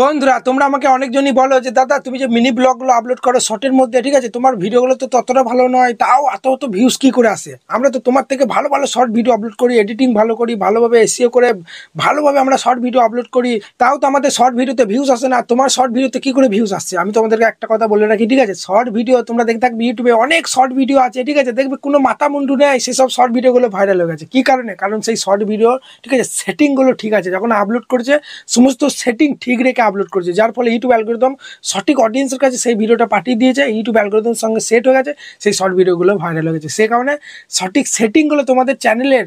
বন্ধুরা তোমরা আমাকে অনেকজনই বলো যে দাদা তুমি যে মিনি ব্লগগুলো আপলোড করো শর্টের মধ্যে, ঠিক আছে, তোমার ভিডিওগুলো তো ততটা ভালো নয়, তাও এত ভিউজ কি করে আসে? আমরা তো তোমার থেকে ভালো ভালো শর্ট ভিডিও আপলোড করি, এডিটিং ভালো করি, ভালোভাবে এসইও করে ভালোভাবে আমরা শর্ট ভিডিও আপলোড করি, তাও তো আমাদের শর্ট ভিডিওতে ভিউজ আসে না। তোমার শর্ট ভিডিওতে কি করে ভিউজ আসছে? আমি তোমাদেরকে একটা কথা বলে রাখি, ঠিক আছে, শর্ট ভিডিও তোমরা দেখে থাকবে ইউটিউবে অনেক শর্ট ভিডিও আছে, ঠিক আছে, দেখবে কোনো মাথা মুন্ডু নেই, সেসব শর্ট ভিডিওগুলো ভাইরাল হয়ে গেছে। কি কারণে? কারণ সেই শর্ট ভিডিও, ঠিক আছে, সেটিংগুলো ঠিক আছে, যখন আপলোড করছে সমস্ত সেটিং ঠিক রেখে আপলোড করছে, যার ফলে ইউটিউব অ্যালগরিদম সঠিক অডিয়েন্সের কাছে সেই ভিডিওটা পাঠিয়ে দিয়েছে, ইউটিউব অ্যালগরিদমের সঙ্গে সেট হয়ে গেছে, সেই শর্ট ভিডিওগুলো ভাইরাল হয়ে গেছে। সেই কারণে সঠিক সেটিংগুলো তোমাদের চ্যানেলের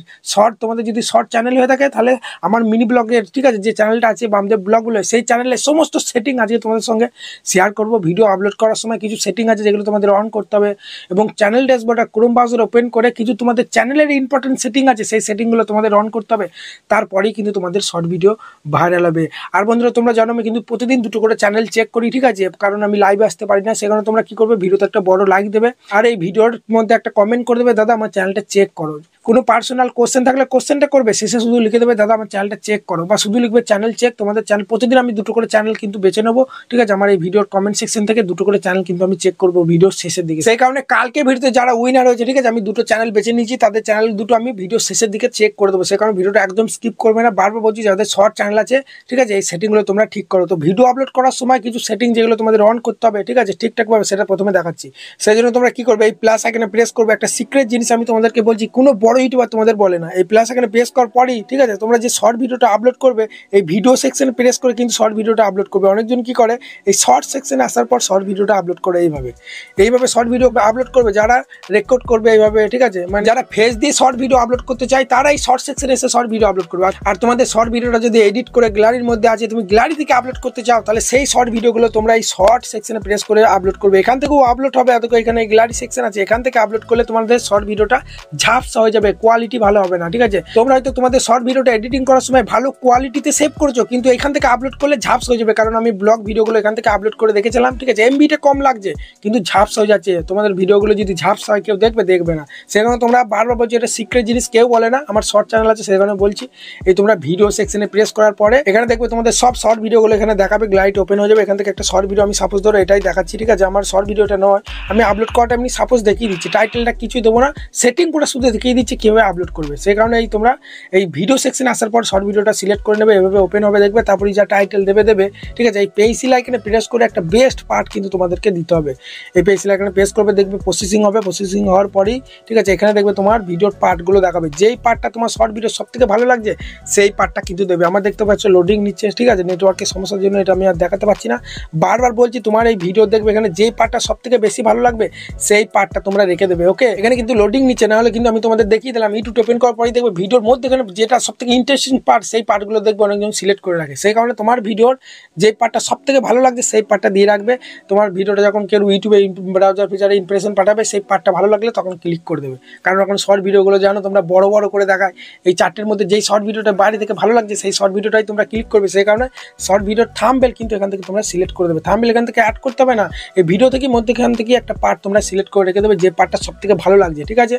তোমাদের যদি শর্ট চ্যানেল হয়ে থাকে, তাহলে আমার মিনি ব্লগের, ঠিক আছে, যে চ্যানেলটা আছে বা আমাদের ব্লগগুলো, সেই চ্যানেলের সমস্ত সেটিং আজকে তোমাদের সঙ্গে শেয়ার করবো। ভিডিও আপলোড করার সময় কিছু সেটিং আছে যেগুলো তোমাদের অন করতে হবে, এবং চ্যানেল ড্যাশবোর্ডটা ক্রোম ব্রাউজার ওপেন করে কিছু তোমাদের চ্যানেলের ইম্পর্টেন্ট সেটিং আছে, সেই সেটিংগুলো তোমাদের অন করতে হবে, তারপরেই কিন্তু তোমাদের শর্ট ভিডিও ভাইরাল হবে। আর বন্ধুরা তোমরা জানো আমি কিন্তু প্রতিদিন দুটো করে চ্যানেল চেক করি, ঠিক আছে, কারণ আমি লাইভে আসতে পারি না। সেখানে তোমরা কি করবে, ভিডিওতে একটা বড় লাইক দেবে আর এই ভিডিওর মধ্যে একটা কমেন্ট করে দেবে, দাদা আমার চ্যানেলটা চেক করো। কোনো পার্সোনাল কোশ্চেন থাকলে কোশ্চেনটা করবে, শেষে শুধু লিখে দেবে দাদা আমার চ্যানেলটা চেক করো, বা শুধু লিখবে চ্যানেল চেক। তোমাদের চ্যানেল প্রতিদিন আমি দুটো করে চ্যানেল কিন্তু বেছে নেবো, ঠিক আছে, আমার এই ভিডিওর কমেন্ট সেকশন থেকে দুটো করে চ্যানেল কিন্তু আমি চেক করবো ভিডিওর শেষের দিকে। সেই কারণে কালকে ভিডিওতে যারা উইনার হয়েছে, ঠিক আছে, আমি দুটো চ্যানেল বেছে নিয়েছি, তাদের চ্যানেল দুটো আমি ভিডিও শেষের দিকে চেক করে দেবো। সেই কারণে ভিডিওটা একদম স্কিপ করবে না। বারবার বলছি যাদের শর্ট চ্যানেল আছে, ঠিক আছে, এই সেটিংগুলো তোমরা ঠিক করো। তো ভিডিও আপলোড করার সময় কিছু সেটিং যেগুলো তোমাদের অন করতে হবে, ঠিক আছে, ঠিকঠাকভাবে, সেটা প্রথমে দেখাচ্ছি। সেই জন্য তোমরা কি করবে, এই প্লাস আইকনে প্রেস করবে। একটা সিক্রেট জিনিস আমি তোমাদেরকে বলছি, কোনো বড় ইউটিউবার তোমাদের বলে না। এই প্লাস আইকনে প্রেস করার পরেই, ঠিক আছে, তোমরা যে শর্ট ভিডিওটা আপলোড করবে, এই ভিডিও সেকশনে প্রেস করে কিন্তু শর্ট ভিডিওটা আপলোড করবে। অনেকজন কি করে, এই শর্ট সেকশনে আসার পর শর্ট ভিডিওটা আপলোড করে এইভাবে শর্ট ভিডিও আপলোড করবে। যারা রেকর্ড করবে এইভাবে, ঠিক আছে, মানে যারা ফেস দিয়ে শর্ট ভিডিও আপলোড করতে চায় তারাই শর্ট সেকশনে এসে শর্ট ভিডিও আপলোড করবে। আর তোমাদের শর্ট ভিডিওটা যদি এডিট করে গ্যালারির মধ্যে আছে, তুমি গ্যালারি থেকে আপলোড করতে চাও, তাহলে সেই শর্ট ভিডিওগুলো তোমরা এই শর্ট সেকশনে প্রেস করে আপলোড করবে। এখান থেকেও আপলোড হবে, এখানে গ্যালারি সেকশন আছে, এখান থেকে আপলোড করলে তোমাদের শর্ট ভিডিওটা ঝাপসা হয়ে যাবে, কোয়ালিটি ভালো হবে না, ঠিক আছে। তোমরা হয়তো তোমাদের শর্ট ভিডিওটা এডিটিং করার সময় ভালো কোয়ালিটিতে সেভ করেছো, কিন্তু এখান থেকে আপলোড করলে ঝাপসা হয়ে যাবে। কারণ আমি ব্লগ ভিডিওগুলো এখান থেকে আপলোড করে দেখেছিলাম, ঠিক আছে, এমবিটা কম লাগছে কিন্তু ঝাপসা হয়ে যাচ্ছে। তোমাদের ভিডিওগুলো যদি ঝাপসা হয় কেউ দেখবে না। সেখানে তোমরা বারবার বলছো এটা সিক্রেট জিনিস, কেউ বলে না, আমার শর্ট চ্যানেল আছে সেখানে বলছি। এই তোমরা ভিডিও সেকশনে প্রেস করার পরে এখানে দেখবে তোমাদের সব শর্ট ভিডিওগুলো এখানে দেখাবে, গ্লাইড ওপেন হয়ে যাবে। এখান থেকে একটা শর্ট ভিডিও আমি সাপোজ ধরো এটাই দেখাচ্ছি, ঠিক আছে, আমার শর্ট ভিডিওটা নয়, আমি আপলোড করাটা এমনি সাপোজ দেখিয়ে দিচ্ছি, টাইটেলটা কিছুই দেবো না, সেটিং পুরো শুধু দেখিয়ে দিচ্ছি কীভাবে আপলোড করবে। সেই কারণে এই তোমরা এই ভিডিও সেকশনে আসার পর শর্ট ভিডিওটা সিলেক্ট করে নেবে, এভাবে ওপেন হবে, দেখবে, তারপরে যা টাইটেল দেবে, ঠিক আছে, এই পেন্সিল আইকনে প্রেস করে একটা বেস্ট পার্ট কিন্তু তোমাদেরকে দিতে হবে। এই পেন্সিল আইকনে প্রেস করবে, দেখবে প্রসেসিং হবে, প্রসেসিং হওয়ার পরেই, ঠিক আছে, এখানে দেখবে তোমার ভিডিওর পার্টগুলো দেখাবে, যেই পার্টটা তোমার শর্ট ভিডিও সব থেকে ভালো লাগছে সেই পার্টটা কিন্তু দেবে। আমার দেখতে পাচ্ছ লোডিং নিচ্ছে, ঠিক আছে, নেটওয়ার্কের সমস্যার জন্য এটা আমি আর দেখাতে পারছি না। বারবার বলছি তোমার এই ভিডিও দেখবে, এখানে যেই পার্টটা সব থেকে বেশি ভালো লাগবে সেই পার্টটা তোমরা রেখে দেবে। ওকে, এখানে কিন্তু লোডিং নিচ্ছে, না হলে কিন্তু আমি তোমাদের দেখিয়ে দিলাম। ইউটিউব ওপেন করার পরেই দেখবে ভিডিওর মধ্যে এখানে যেটা সব থেকে ইন্টারেস্টিং পার্ট, সেই পার্টগুলো দেখবে অনেকজন সিলেক্ট করে রাখে। সেই কারণে তোমার ভিডিওর যে পার্টটা সব থেকে ভালো লাগছে সেই পার্টটা দিয়ে রাখবে। তোমার ভিডিওটা যখন কেউ ইউটিউবে ব্রাউজার ফিচারে ইমপ্রেশন পাঠাবে, সেই পার্টটা ভালো লাগলে তখন ক্লিক করে দেবে। কারণ এখন শর্ট ভিডিওগুলো জানো তোমরা বড় বড় করে দেখায়, এই চারটের মধ্যে যেই শর্ট ভিডিওটা বাইরে থেকে ভালো লাগছে সেই শর্ট ভিডিওটাই তোমরা ক্লিক করবে। সেই কারণে শর্ট ভিডিওর থাম্বনেল কিন্তু এখান থেকে তোমরা সিলেক্ট করে দেবে। থাম্বনেল এখান থেকে অ্যাড করতে হবে না, এই ভিডিও থেকে মধ্যখান থেকে একটা পার্ট তোমরা সিলেক্ট করে রেখে দেবে, যে পার্টটা সব থেকে ভালো লাগছে, ঠিক আছে।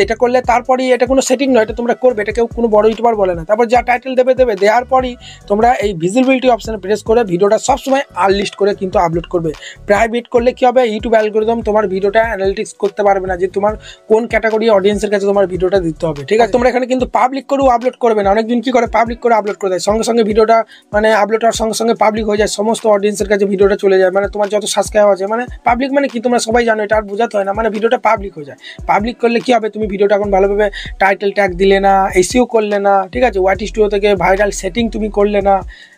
এটা করলে তারপরেই, এটা কোনো সেটিং নয়, এটা তোমরা করবে, এটা কেউ কোনো বড় ইউটিউবার বলে না। তারপর যা টাইটেল দেওয়ার পরই তোমরা এই ভিজিবিলিটি অপশানে প্রেস করে ভিডিওটা সবসময় আনলিস্ট করে কিন্তু আপলোড করবে। প্রাইভেট করলে কি হবে, ইউটিউব অ্যালগরিদম তোমার ভিডিওটা অ্যানালিটিক্স করতে পারবে না যে তোমার কোন ক্যাটাগরি অডিয়েন্সের কাছে তোমার ভিডিওটা দিতে হবে, ঠিক আছে। তোমরা এখানে কিন্তু পাবলিক করেও আপলোড করবে না। অনেকজন কি করে, পাবলিক করে আপলোড করে দেয়, সঙ্গে সঙ্গে ভিডিওটা মানে আপলোড হওয়ার সঙ্গে সঙ্গে পাবলিক হয়ে যায়, সমস্ত অডিয়েন্সের কাছে ভিডিওটা চলে যায়, মানে তোমার যত সাবস্ক্রাইব আছে, মানে পাবলিক মানে কি তোমরা সবাই জানো, এটা আর বোঝাতে হয় না, মানে ভিডিওটা পাবলিক হয়ে যায়। পাবলিক করলে কি হবে, তুমি ভিডিওটা এখন ভালোভাবে টাইটেল ট্যাগ দিলে না, এসইও করলে না, ঠিক আছে, ওয়াটি স্টুডিও থেকে ভাইরাল সেটিং তুমি করলে না,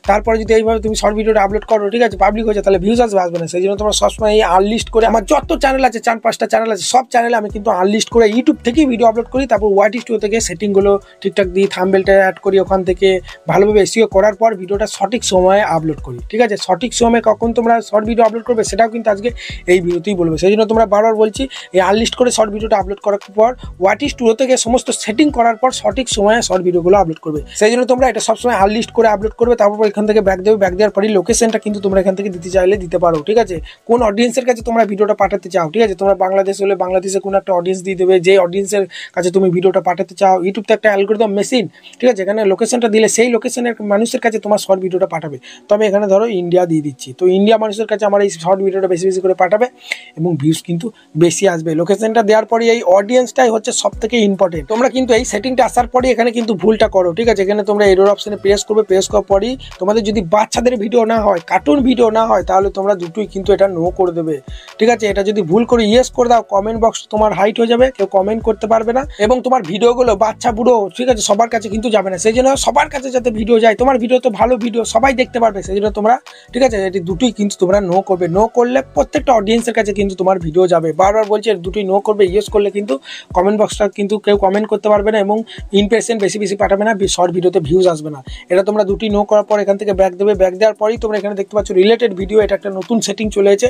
তারপরে যদি এইভাবে তুমি শর্ট ভিডিওটা আপলোড করো, ঠিক আছে, পাবলিক হয়ে যায়, তাহলে ভিউজ আসবে না। সেই জন্য তোমরা সবসময় এই আনলিস্ট করে, আমার যত চ্যানেল আছে 4-5টা চ্যানেল আছে, সব চ্যানেলে আমি কিন্তু আনলিস্ট করে ইউটিউব থেকেই ভিডিও আপলোড করি, তারপর ওয়াটি স্টুডিও থেকে সেটিংগুলো ঠিকঠাক দিই, থাম্বনেলটা অ্যাড করি, ওখান থেকে ভালোভাবে এসইও করার পর ভিডিওটা সঠিক সময়ে আপলোড করি, ঠিক আছে। সঠিক সময়ে কখন তোমরা শর্ট ভিডিও আপলোড করবে সেটাও কিন্তু আজকে এই ভিডিওতেই বলবে। সেই জন্য তোমরা বারবার বলছি এই আনলিস্ট করে শর্ট ভিডিওটা আপলোড করার পর ওয়াটি স্টুডিও থেকে সমস্ত সেটিং করার পর সঠিক সময়ে শর্ট ভিডিওগুলো আপলোড করবে। সেই জন্য তোমরা এটা সবসময় আনলিস্ট করে আপলোড করবে, তারপর এখান থেকে ব্যাক দেবে, ব্যাক দেওয়ার পরই লোকেশনটা কিন্তু তোমরা এখান থেকে দিতে চাইলে দিতে পারো, ঠিক আছে। কোন অডিয়েন্সের কাছে তোমরা ভিডিওটা পাঠাতে চাও, ঠিক আছে। তোমরা বাংলাদেশ হলে বাংলাদেশে কোনো একটা অডিয়েন্স দিয়ে দেবে, যে অডিয়েন্সের কাছে তুমি ভিডিওটা পাঠাতে চাও। ইউটিউব তো একটা অ্যালগরিদম মেশিন, ঠিক আছে। এখানে লোকেশনটা দিলে সেই লোকেশনের মানুষের কাছে তোমার শর্ট ভিডিওটা পাঠাবে। তো আমি এখানে ধরো ইন্ডিয়া দিয়ে দিচ্ছি, তো ইন্ডিয়া মানুষের কাছে আমার এই শর্ট ভিডিওটা বেশি বেশি করে পাঠাবে এবং ভিউজ কিন্তু বেশি আসবে। লোকেশনটা দেওয়ার পরে এই অডিয়েন্সটাই হচ্ছে সব থেকে ইম্পর্টেন্ট। তোমরা কিন্তু এই সেটিংটা আসার পরে এখানে কিন্তু ভুলটা করো, ঠিক আছে। এখানে তোমরা এরর অপশনে প্রেস করবে, প্রেস করার পরই তোমাদের যদি বাচ্চাদের ভিডিও না হয়, কার্টুন ভিডিও না হয়, তাহলে তোমরা দুটোই কিন্তু এটা নো করে দেবে, ঠিক আছে। এটা যদি ভুল করে ইয়েস করে দাও, কমেন্ট বক্স তোমার হাইট হয়ে যাবে, কেউ কমেন্ট করতে পারবে না এবং তোমার ভিডিওগুলো বাচ্চা বুড়ো, ঠিক আছে, সবার কাছে কিন্তু যাবে না। সেই জন্য সবার কাছে যাতে ভিডিও যায়, তোমার ভিডিও তো ভালো ভিডিও সবাই দেখতে পারবে, সেই জন্য তোমরা, ঠিক আছে, এটি দুটোই কিন্তু তোমরা নো করবে। নো করলে প্রত্যেকটা অডিয়েন্সের কাছে কিন্তু তোমার ভিডিও যাবে। বারবার বলছি দুটোই নো করবে। ইয়েস করলে কিন্তু কমেন্ট বক্সটা কিন্তু কেউ কমেন্ট করতে পারবে না এবং ইমপ্রেশন বেশি বেশি পাঠাবে না, শর্ট ভিডিওতে ভিউজ আসবে না। এটা তোমরা দুটোই নো করার পর এখান থেকে ব্যাক দেবে, ব্যাক দেওয়ার পরেই তোমরা এখানে দেখতে পাচ্ছ রিলেটেড ভিডিও, এটা একটা নতুন সেটিং চলে এসেছে।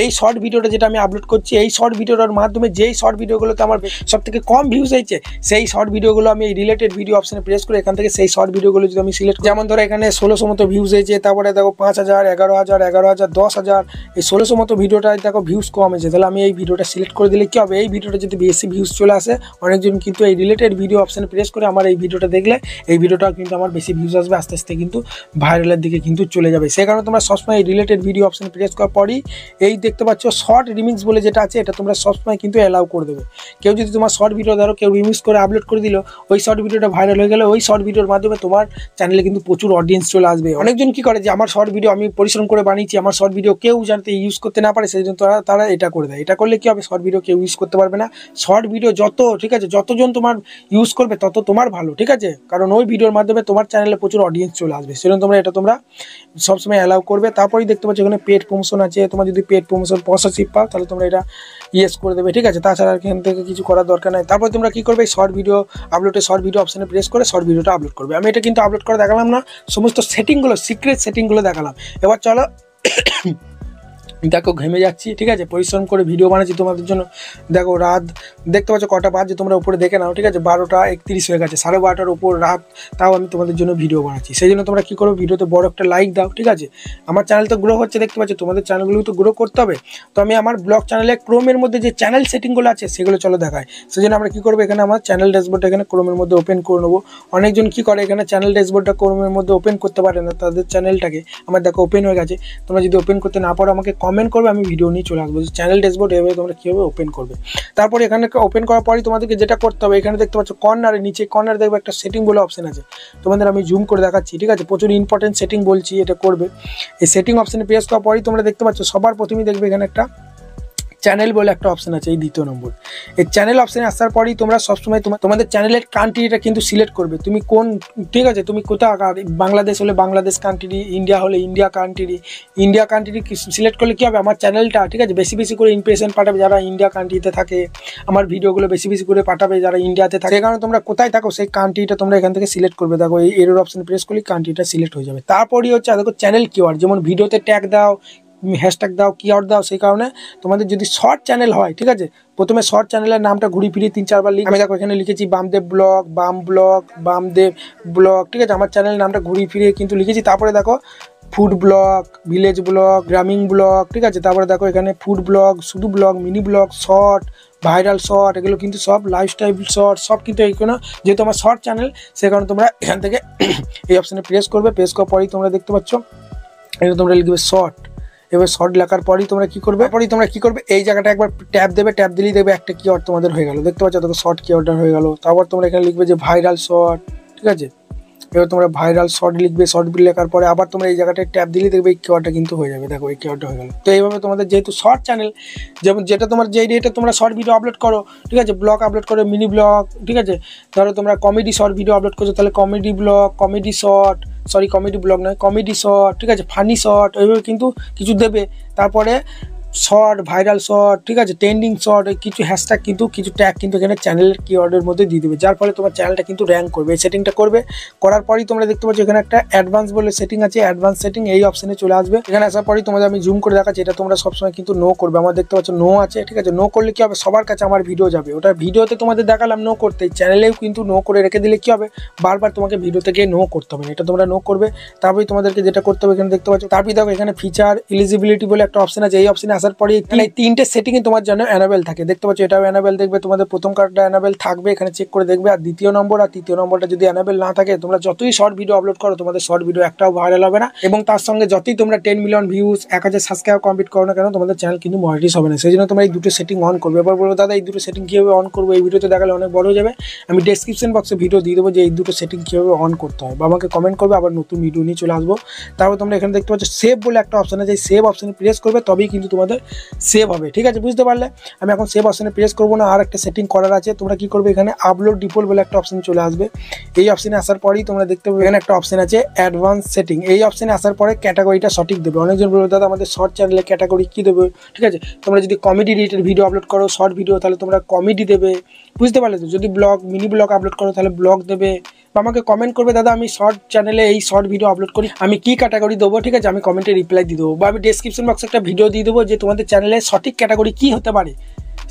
এই শর্ট ভিডিওটা যেটা আমি আপলোড করছি, এই শর্ট ভিডিওটার মাধ্যমে যেই শর্ট ভিডিওগুলোতে আমার সব থেকে কম ভিউজ হয়েছে, সেই শর্ট ভিডিওগুলো আমি এই রিলেটেড ভিডিও অপশনে প্রেস করে এখান থেকে সেই শর্ট ভিডিওগুলো যদি আমি সিলেক্ট, যেমন ধরো এখানে 1600 মতো ভিউজ হয়েছে, তারপরে দেখো 5000, 11000, 11000, 10000, এই 1600 মতো ভিডিওটায় দেখো ভিউজ কম হয়েছে। তাহলে আমি এই ভিডিওটা সিলেক্ট করে দিলে কি হবে, এই ভিডিওটা যদি বেশি ভিউজ চলে আসে, অনেকজন কিন্তু এই রিলেটেড ভিডিও অপশনে প্রেস করে আমার এই ভিডিওটা দেখলে এই ভিডিওটা কিন্তু আমার বেশি ভিউজ আসবে, আস্তে আস্তে কিন্তু ভাইরালের দিকে কিন্তু চলে যাবে। সেই কারণে তোমরা সবসময় এই রিলেটেড ভিডিও অপশনে প্রেস করার পরই এই দেখতে পাচ্ছ শর্ট রিমিক্স বলে যেটা আছে, এটা তোমরা সবসময় কিন্তু অ্যালাউ করে দেবে। কেউ যদি তোমার শর্ট ভিডিও ধরো কেউ রিমিক্স করে আপলোড করে দিল, ওই শর্ট ভিডিওটা ভাইরাল হয়ে গেলে ওই শর্ট ভিডিওর মাধ্যমে তোমার চ্যানেলে কিন্তু প্রচুর অডিয়েন্স চলে আসবে। অনেকজন কি করে যে আমার শর্ট ভিডিও আমি পরিশ্রম করে বানিয়েছি, আমার শর্ট ভিডিও কেউ যাতে ইউজ করতে না পারে, সেই জন্য তারা এটা করে দেয়। এটা করলে কি হবে, শর্ট ভিডিও কেউ ইউজ করতে পারবে না। শর্ট ভিডিও যত, ঠিক আছে, যতজন তোমার ইউজ করবে তত তোমার ভালো, ঠিক আছে, কারণ ওই ভিডিওর মাধ্যমে তোমার চ্যানেলে প্রচুর অডিয়েন্স চলে আসবে। সেজন্য তোমরা এটা তোমরা সবসময় অ্যালাউ করবে। তারপরেই দেখতে পাচ্ছ এখানে পেড প্রমোশন আছে, তোমার যদি পেড প্রমোশন স্পন্সরশিপ পাও তাহলে তোমরা এটা ইয়েস করে দেবে, ঠিক আছে। তাছাড়া এখান থেকে কিছু করার দরকার নাই। তারপরে তোমরা কি করবে, শর্ট ভিডিও আপলোডে শর্ট ভিডিও অপশনে প্রেস করে শর্ট ভিডিওটা আপলোড করবে। আমি এটা কিন্তু আপলোড করে দেখালাম না, সমস্ত সেটিংগুলো, সিক্রেট সেটিংগুলো দেখালাম। এবার চলো দেখো ঘেমে যাচ্ছি, ঠিক আছে, পরিশ্রম করে ভিডিও বানাচ্ছি তোমাদের জন্য। দেখো রাত দেখতে পাচ্ছ কটা বাজে, তোমরা উপরে দেখে নাও, ঠিক আছে, 12:31 হয়ে গেছে, 12:30 উপর রাত, তাও আমি তোমাদের জন্য ভিডিও বানাচ্ছি। সেই জন্য তোমরা কী করো, ভিডিওতে বড় একটা লাইক দাও, ঠিক আছে। আমার চ্যানেল তো গ্রো হচ্ছে দেখতে পাচ্ছ, তোমাদের চ্যানেলগুলো তো গ্রো করতে হবে। তো আমি আমার ব্লগ চ্যানেলে ক্রোমের মধ্যে যে চ্যানেল সেটিংগুলো আছে সেগুলো চলো দেখায়। সেই জন্য আমরা কী করবো, এখানে আমার চ্যানেল ড্যাশবোর্ডটা এখানে ক্রোমের মধ্যে ওপেন করে নেবো। অনেকজন কী করে এখানে চ্যানেল ড্যাশবোর্ডটা ক্রোমের মধ্যে ওপেন করতে পারে না, তাদের চ্যানেলটাকে। আমার দেখো ওপেন হয়ে গেছে। তোমরা যদি ওপেন করতে না পারো আমাকে কমেন্ট করবে, আমি ভিডিও নিয়ে চলে আসবো। চ্যানেল ড্যাশবোর্ড এভাবে তোমরা কীভাবে ওপেন করবে। তারপরে এখানে ওপেন করার পরই তোমাদেরকে যেটা করতে হবে, এখানে দেখতে পাচ্ছ কর্নারে, নিচে কর্নারে দেখবে একটা সেটিং বলে অপশন আছে, তোমাদের আমি জুম করে দেখাচ্ছি, ঠিক আছে, প্রচুর ইম্পর্টেন্ট সেটিং বলছি, এটা করবে। এই সেটিং অপশনে প্রেস করার পরই তোমরা দেখতে পাচ্ছ সবার প্রথমেই দেখবে এখানে একটা চ্যানেল বলে একটা অপশন আছে, এই দ্বিতীয় নম্বর। এই চ্যানেল অপশনে আসার পরেই তোমরা সবসময় তোমাদের চ্যানেলের কান্ট্রিটা কিন্তু সিলেক্ট করবে, তুমি কোন, ঠিক আছে, তুমি কোথাও, বাংলাদেশ হলে বাংলাদেশ কান্ট্রি, ইন্ডিয়া হলে India country. India country select করলে কী হবে, আমার চ্যানেলটা, ঠিক আছে, বেশি বেশি করে ইমপ্রেশন পাঠাবে যারা ইন্ডিয়া কান্ট্রিতে থাকে, আমার ভিডিওগুলো বেশি বেশি করে পাঠাবে যারা ইন্ডিয়াতে থাকে। সেই কারণে তোমরা কোথায় থাকো সেই কান্ট্রিটা তোমরা এখান থেকে সিলেক্ট করবে। দেখো এই এরর অপশন প্রেস করলে কান্ট্রিটা সিলেক্ট হয়ে যাবে। তারপরেই হচ্ছে দেখো চ্যানেল কিওয়ার্ড, যেমন ভিডিওতে ট্যাগ দাও, হ্যাশট্যাগ দাও, কিওয়ার্ড দাও। সেই কারণে তোমাদের যদি শর্ট চ্যানেল হয়, ঠিক আছে, প্রথমে শর্ট চ্যানেলের নামটা ঘুরিয়ে ফিরিয়ে 3-4 বার আমি দেখো এখানে লিখেছি বামদেব ব্লগ, বামদেব ব্লগ, ঠিক আছে, আমার চ্যানেলের নামটা ঘুরিয়ে ফিরিয়ে কিন্তু লিখেছি। তারপরে দেখো ফুড ব্লগ, ভিলেজ ব্লগ, গ্রামীণ ব্লগ, ঠিক আছে, তারপরে দেখো এখানে ফুড ব্লগ, শুধু blog, mini blog, short, viral short, এগুলো কিন্তু সব লাইফস্টাইল শর্ট, সব কিন্তু এইগুলো যেহেতু আমার শর্ট চ্যানেল, সেই কারণে তোমরা এখান থেকে এই অপশানে প্রেস করবে। প্রেস করার পরেই তোমরা দেখতে পাচ্ছ এটা তোমরা লিখবে শর্ট। এবার শর্ট লেখার পরেই তোমরা কী করবে, এই জায়গাটা একবার ট্যাপ দেবে, ট্যাপ দিলেই দেখবে একটা কিওয়ার্ড তোমাদের হয়ে গেল, দেখতে পাচ্ছ, দেখো শর্ট কিওয়ার্ডটা হয়ে গেল। তারপর তোমরা এখানে লিখবে যে ভাইরাল শর্ট, ঠিক আছে, এবার তোমরা ভাইরাল শর্ট লিখবে। শর্ট লেখার পরে আবার তোমরা এই জায়গাটায় ট্যাপ দিলেই দেখবে এই কিওয়ার্ডটা কিন্তু হয়ে যাবে, দেখো এই কিওয়ার্ডটা হয়ে গেল। তো এইভাবে তোমাদের যেহেতু শর্ট চ্যানেল, যেমন যেটা তোমার যেই ডেটে তোমরা শর্ট ভিডিও আপলোড করো, ঠিক আছে, ব্লগ আপলোড করো, মিনি ব্লগ, ঠিক আছে, ধরো তোমরা কমেডি শর্ট ভিডিও আপলোড করছো, তাহলে comedy blog, comedy short, comedy blog নয়, কমেডি শর্ট, ঠিক আছে, ফানি শর্ট, এইভাবে কিন্তু কিছু দেবে। তারপরে শর্ট, ভাইরাল শর্ট, ঠিক আছে, ট্রেন্ডিং শর্ট, কিছু হ্যাশট্যাগ কিন্তু কিছু ট্যাগ কিন্তু এখানে চ্যানেলের কিওয়ার্ডের মধ্যে দিয়ে দেবে, যার ফলে তোমার চ্যানেলটা কিন্তু র্যাঙ্ক করবে। এই সেটিংটা করবে, করার পরই তোমরা দেখতে পাচ্ছ এখানে একটা অ্যাডভান্স বলে সেটিং আছে, অ্যাডভান্স সেটিং এই অপশনে চলে আসবে। এখানে আসার পরই তোমাদের আমি জুম করে দেখাচ্ছি, এটা তোমরা সবসময় কিন্তু নো করবে। আমার দেখতে পাচ্ছ নো আছে, ঠিক আছে। নো করলে কি হবে, সবার কাছে আমার ভিডিও যাবে, ওটা ভিডিওতে তোমাদের দেখালাম নো করতে, চ্যানেলেও কিন্তু নো করে রেখে দিলে কি হবে, বারবার তোমাকে ভিডিও থেকে নো করতে হবে না, এটা তোমরা নো করবে। তারপরে তোমাদেরকে যেটা করতে হবে এখানে দেখতে পাচ্ছ, তারপরে দেখো এখানে ফিচার এলিজিবিলিটি বলে একটা অপশন আছে, এই অপশনে আসার পরে এখানে তিনটে সেটিংয়ে তোমার জন্য অ্যানাবেল থাকে, দেখতে পাচ্ছ এটাও অ্যানাবেল দেখবে, তোমাদের প্রথম কার্ডটা অ্যানাবেল থাকবে, এখানে চেক করে দেখবে। আর দ্বিতীয় নম্বর আর তৃতীয় নম্বরটা যদি অ্যানাবেল না থাকে, তোমরা যতই শর্ট ভিডিও আপলোড করো তোমাদের শর্ট ভিডিও একটাও ভাইরাল হবে না, এবং তার সঙ্গে যতই তোমরা 10 মিলিয়ন ভিউজ 1000 সাবস্ক্রাইব কমপ্লিট করো না কেন, তোমাদের চ্যানেল কিন্তু মনিটাইজ হবে না। সেই জন্য তোমরা এই দুটো সেটিং অন করবে। এবার বলবো দাদা এই দুটো সেটিং কীভাবে অন করবো, এই ভিডিওতে দেখালে অনেক বড় হয়ে যাবে, আমি ডেসক্রিপশন বক্সে ভিডিও দিয়ে দেবো যে এই দুটো সেটিং কীভাবে অন করতে হয়, বা আমাকে কমেন্ট করবে, আবার নতুন ভিডিও নিয়ে চলে আসবো। তারপর তোমরা এখানে দেখতে পাচ্ছ সেভ বলে একটা অপশন আছে, সেভ অপশনে প্রেস করবে, তবেই কিন্তু তোমাদের সেভ হবে, ঠিক আছে, বুঝতে পারলে। আমি এখন সেভ অপশনে প্রেস করবো না, আর একটা সেটিং করার আছে। তোমরা কি করবে, এখানে আপলোড ডিফল্ট বলে একটা অপশন চলে আসবে, এই অপশনে আসার পরেই তোমরা দেখতে পাবে এখানে একটা অপশন আছে অ্যাডভান্স সেটিং, এই অপশনে আসার পরে ক্যাটাগরিটা সঠিক দেবে। অনেকজন বলবে দাদা আমাদের শর্ট চ্যানেলে ক্যাটাগরি কী দেবে, ঠিক আছে, তোমরা যদি কমেডি রিলেটেড ভিডিও আপলোড করো শর্ট ভিডিও, তাহলে তোমরা কমেডি দেবে, বুঝতে পারলে তো। যদি ব্লগ মিনি ব্লগ আপলোড করো তাহলে ব্লগ দেবে, বা আমাকে কমেন্ট করবে দাদা আমি শর্ট চ্যানেলে এই শর্ট ভিডিও আপলোড করি, আমি কি ক্যাটাগরি দেবো, ঠিক আছে, আমি কমেন্টে রিপ্লাই দিয়ে দেবো, বা আমি ডেসক্রিপশন বক্সে একটা ভিডিও দিয়ে দেবো যে তোমাদের চ্যানেলে সঠিক ক্যাটাগরি কী হতে পারে,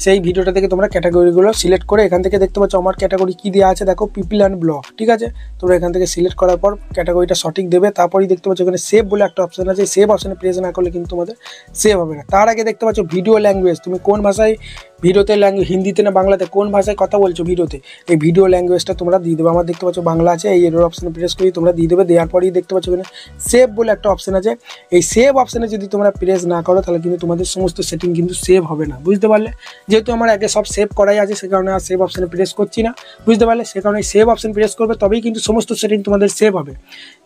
সেই ভিডিওটা থেকে তোমরা ক্যাটাগরিগুলো সিলেক্ট করে এখান থেকে দেখতে পাচ্ছ আমার ক্যাটাগরি কী দেওয়া আছে, দেখো পিপল অ্যান্ড ব্লগ, ঠিক আছে। তোমরা এখান থেকে সিলেক্ট করার পর ক্যাটাগরিটা সঠিক দেবে, তারপরেই দেখতে পাচ্ছ এখানে সেভ বলে একটা অপশন আছে, সেভ অপশনে প্রেস না করলে কিন্তু তোমাদের সেভ হবে না। তার আগে দেখতে পাচ্ছ ভিডিও ল্যাঙ্গুয়েজ, তুমি কোন ভাষায় ভিডিওতে হিন্দিতে না বাংলাতে কোন ভাষায় কথা বলছো ভিডিওতে, এই ভিডিও ল্যাঙ্গুয়েজটা তোমরা দিয়ে দেবে। আমার দেখতে পাচ্ছ বাংলা আছে, এই এরর অপশনে প্রেস করি তোমরা দিয়ে দেবে, দেওয়ার পরেই দেখতে পাচ্ছ এখানে সেভ বলে একটা অপশন আছে, এই সেভ অপশনে যদি তোমরা প্রেস না করো তাহলে কিন্তু তোমাদের সমস্ত সেটিং কিন্তু সেভ হবে না, বুঝতে পারলে। যেহেতু আমার আগে সব সেভ করাই আছে সে কারণে আর সেভ অপশনে প্রেস করছি না, বুঝতে পারলে, সে কারণে সেভ অপশন প্রেস করবে তবেই কিন্তু সমস্ত সেটিং তোমাদের সেভ হবে।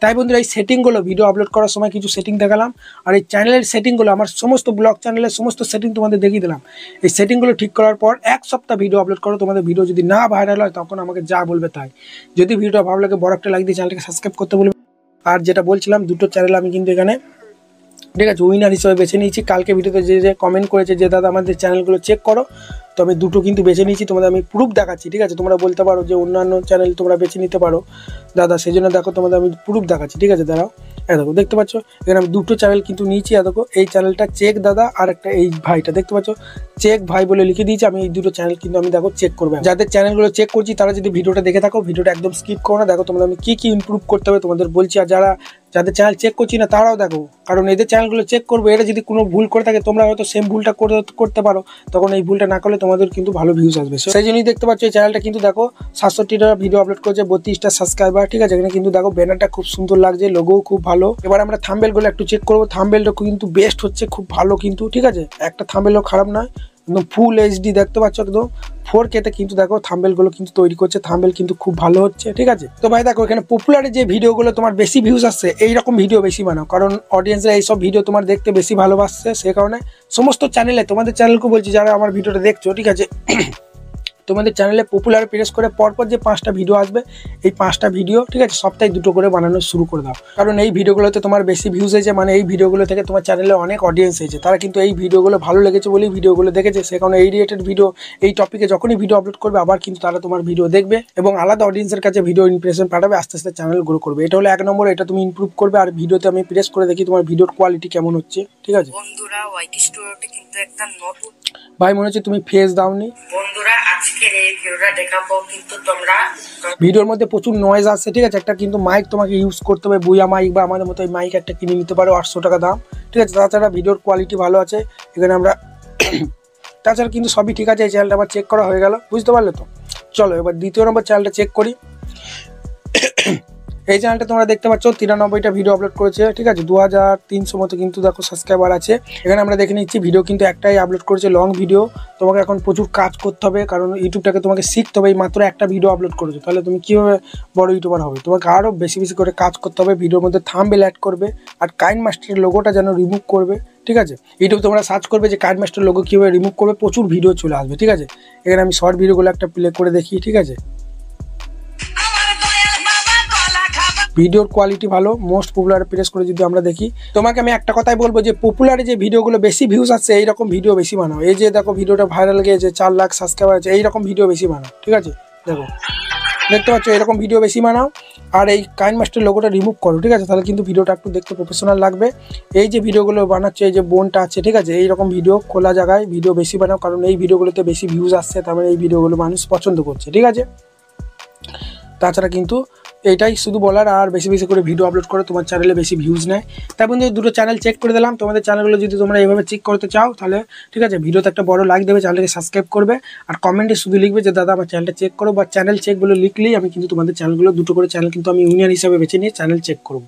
তাই বন্ধুরা এই সেটিংগুলো ভিডিও আপলোড করার সময় কিছু সেটিং দেখালাম, আর এই চ্যানেলের সেটিংগুলো আমার সমস্ত ব্লগ চ্যানেলের সমস্ত সেটিং তোমাদের দেখিয়ে দিলাম। এই সেটিংগুলো ঠিক করার পর 1 সপ্তাহ ভিডিও আপলোড করো, তোমাদের ভিডিও যদি না ভাইরাল হয় তখন আমাকে যা বলবে তাই। যদি ভিডিওটা ভালো লাগে বড় একটা লাইক দিয়ে চ্যানেলটাকে সাবস্ক্রাইব করতে বলবে। আর যেটা বলছিলাম দুটো চ্যানেল আমি কিন্তু এখানে, ঠিক আছে, উইনার হিসেবে বেছে নিয়েছি। কালকে ভিডিওতে যে কমেন্ট করেছে যে দাদা আমাদের চ্যানেলগুলো চেক করো, তো আমি দুটো কিন্তু বেছে নিয়েছি, তোমাদের আমি প্রুফ দেখাচ্ছি, ঠিক আছে। তোমরা বলতে পারো যে অন্যান্য চ্যানেল তোমরা বেছে নিতে পারো দাদা, সেই জন্য দেখো তোমাদের আমি প্রুফ দেখাচ্ছি, ঠিক আছে। দাঁড়াও, দেখো দেখতে পাচ্ছ এখানে আমি দুটো চ্যানেল কিন্তু নিয়েছি, দেখো এই চ্যানেলটা চেক দাদা, আর একটা এই ভাইটা দেখতে পাচ্ছ চেক ভাই বলে লিখে দিয়েছি। আমি এই দুটো চ্যানেল কিন্তু আমি দেখো চেক করবো, যাদের চ্যানেলগুলো চেক করছি তারা যদি ভিডিওটা দেখে থাকো ভিডিওটা একদম স্কিপ করো না, দেখো তোমাদের আমি কী ইমপ্রুভ করতে হবে তোমাদের বলছি। আর যাদের চ্যানেল চেক করছি না তারাও দেখো, কারণ এদের চ্যানেলগুলো চেক করবো, এরা যদি কোনো ভুল করে থাকে তোমরা হয়তো সেম ভুলটা করতে পারো, তখন এই ভুলটা না করলে তোমাদের কিন্তু ভালো ভিউজ আসবে। সেই জন্যই দেখতে পাচ্ছ এই চ্যানেলটা কিন্তু দেখো 67টা ভিডিও আপলোড করেছে, 32টা সাবস্ক্রাইবার, ঠিক আছে। এখানে কিন্তু দেখো ব্যানারটা খুব সুন্দর লাগছে, লোগোও খুব ভালো। এবার আমরা থাম্বনেলগুলো একটু চেক করবো, থাম্বনেলটা কিন্তু বেস্ট হচ্ছে, খুব ভালো কিন্তু, ঠিক আছে, একটা থাম্বনেলও খারাপ নয়, একদম ফুল এইচডি দেখতে পাচ্ছ, একদম 4K তে কিন্তু দেখো থাম্বনেলগুলো কিন্তু তৈরি করছে, থাম্বনেল কিন্তু খুব ভালো হচ্ছে, ঠিক আছে। তো ভাই দেখো এখানে পপুলার যে ভিডিওগুলো তোমার বেশি ভিউজ আসছে এইরকম ভিডিও বেশি বানাও, কারণ অডিয়েন্সরা এইসব ভিডিও তোমার দেখতে বেশি ভালোবাসছে, সে কারণে সমস্ত চ্যানেলে তোমাদের চ্যানেলকে বলছি যারা আমার ভিডিওটা দেখছো, ঠিক আছে, তোমাদের চ্যানেলে পপুলার প্রেস করে পরপর যে 5টা ভিডিও আসবে এই 5টা ভিডিও, ঠিক আছে, সপ্তাহে 2টো করে বানানো শুরু করে দাও, কারণ এই ভিডিওগুলোতে তোমার বেশি ভিউজ হয়েছে, মানে এই ভিডিওগুলো থেকে তোমার চ্যানেলে অনেক অডিয়েন্স হয়েছে, তারা কিন্তু এই ভিডিওগুলো ভালো লেগেছে বলেই ভিডিওগুলো দেখেছে, সে কারণে এই রিলেটেড ভিডিও এই টপিকে যখনই ভিডিও আপলোড করবে আবার কিন্তু তারা তোমার ভিডিও দেখবে এবং আলাদা অডিয়েন্সের কাছে ভিডিও ইমপ্রেশন পাঠাবে, আস্তে আস্তে চ্যানেল গ্রো করবে। এটা হলো 1 নম্বর, এটা তুমি ইমপ্রুভ করবে। আর ভিডিওতে আমি প্রেস করে দেখি তোমার ভিডিওর কোয়ালিটি কেমন হচ্ছে, ঠিক আছে। বন্ধুরা ওয়াইটি স্টুডিওতে কিন্তু একটা নতুন ভাই মনে হচ্ছে তুমি ফেস দাওনি। বন্ধুরা আজকের এই ভিডিওটা দেখাবো, কিন্তু তোমরা ভিডিওর মধ্যে প্রচুর নয়েজ আসছে, ঠিক আছে। একটা কিন্তু মাইক তোমাকে ইউজ করতে হবে, বুয়া মাইক বা আমাদের মতো এই মাইক একটা কিনে নিতে পারো, 800 টাকা দাম, ঠিক আছে। তাছাড়া ভিডিওর কোয়ালিটি ভালো আছে এখানে আমরা তাছাড়া কিন্তু সবই ঠিক আছে। এই চ্যানেলটা আবার চেক করা হয়ে গেল, বুঝতে পারলে তো। চলো এবার 2য় নম্বর চ্যানেলটা চেক করি। এই চ্যানেলটা তোমরা দেখতে পাচ্ছ 93টা ভিডিও আপলোড করেছে, ঠিক আছে, 2300 মতো কিন্তু দেখো সাবস্ক্রাইবার আছে। এখানে আমরা দেখে নিচ্ছি ভিডিও কিন্তু একটাই আপলোড করেছে, লং ভিডিও। তোমাকে এখন প্রচুর কাজ করতে হবে, কারণ ইউটিউবটাকে তোমাকে শিখতে হবে। এই মাত্র একটা ভিডিও আপলোড করেছো, তাহলে তুমি কীভাবে বড় ইউটিউবার হবে? তোমাকে আরও বেশি বেশি করে কাজ করতে হবে, ভিডিওর মধ্যে থাম্বনেল অ্যাড করবে, আর কাইনমাস্টারের লোগোটা যেন রিমুভ করবে, ঠিক আছে। ইউটিউব তোমরা সার্চ করবে যে কাইনমাস্টার লোগো কীভাবে রিমুভ করবে, প্রচুর ভিডিও চলে আসবে, ঠিক আছে। এখানে আমি শর্ট ভিডিওগুলো একটা প্লে করে দেখি, ঠিক আছে। ভিডিওর কোয়ালিটি ভালো, মোস্ট পপুলার প্রেস করে যদি আমরা দেখি, তোমাকে আমি একটা কথাই বলবো যে পপুলারে যে ভিডিওগুলো বেশি ভিউজ আসছে এইরকম ভিডিও বেশি বানাও। এই যে দেখো ভিডিওটা ভাইরাল গিয়েছে, 4 লাখ সাবস্ক্রাইবার আছে, এইরকম ভিডিও বেশি বানাও, ঠিক আছে? দেখো দেখতে পাচ্ছ, এরকম ভিডিও বেশি বানাও। আর এই কাইন মাস্টার লোগোটা রিমুভ করো, ঠিক আছে? তাহলে কিন্তু ভিডিওটা একটু দেখতে প্রফেশনাল লাগবে। এই যে ভিডিওগুলো বানাচ্ছে, এই যে বোনটা আছে, ঠিক আছে, এইরকম ভিডিও খোলা জায়গায় ভিডিও বেশি বানাও, কারণ এই ভিডিওগুলোতে বেশি ভিউজ আসছে, তার মানে এই ভিডিওগুলো মানুষ পছন্দ করছে, ঠিক আছে? তাছাড়া কিন্তু এটাই শুধু বলার, আর বেশি বেশি করে ভিডিও আপলোড করে তোমার চ্যানেলে বেশি ভিউজ নেয়। তার মধ্যে দুটো চ্যানেল চেক করে দিলাম, তোমাদের চ্যানেলগুলো যদি তোমরা এইভাবে চেক করতে চাও তাহলে ঠিক আছে, ভিডিওতে একটা বড় লাইক দেবে, চ্যানেলকে সাবস্ক্রাইব করবে, আর কমেন্টে শুধু লিখবে যে দাদা আমার চ্যানেলটা চেক করো, বা চ্যানেল চেক বলে লিখলেই আমি কিন্তু তোমাদের চ্যানেলগুলো দুটো করে চ্যানেল কিন্তু আমি ইউনিয়ন হিসাবে বেছে নিয়ে চ্যানেল চেক করবো।